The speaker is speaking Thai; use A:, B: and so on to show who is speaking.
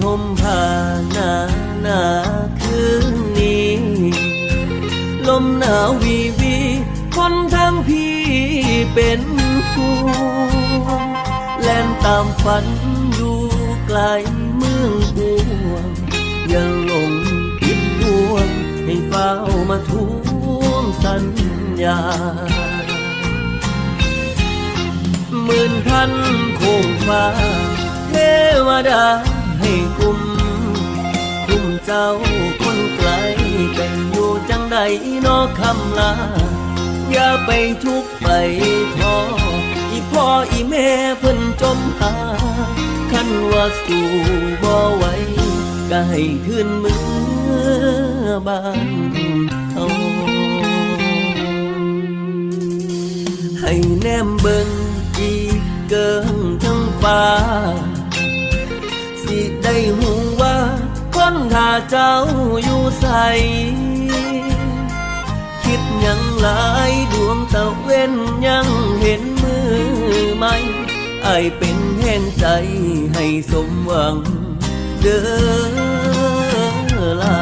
A: ห่มผ้าหนาหนาคืนนี้ลมหนาววีวีคนทั้งพี่เป็นห่วงแล่นตามฝันอยู่ไกลเมืองบวงยังหลงผิดดวงให้เฝ้ามาทวงสัญญาหมื่นพันโคงฟ้าเทวดาให้กุมเจ้าคนไกลเป็นอยู่จังใดนอคำลาอย่าไปทุกข์ไปท้ออีพ่ออีแม่เพิ่นจมหาคันว่าสู่บ่ไหวก็ให้ขึ้นมือบ้านเขาให้แนมเบิ่งอีกเกินทั้งฟ้าสิได้หูว่าคนถ้าเจ้าอยู่ใสคิดยังหลายดวงตะเว้นยังเห็นมือไหมไอ้เป็นแห่งใจให้สมหวังเด้อลา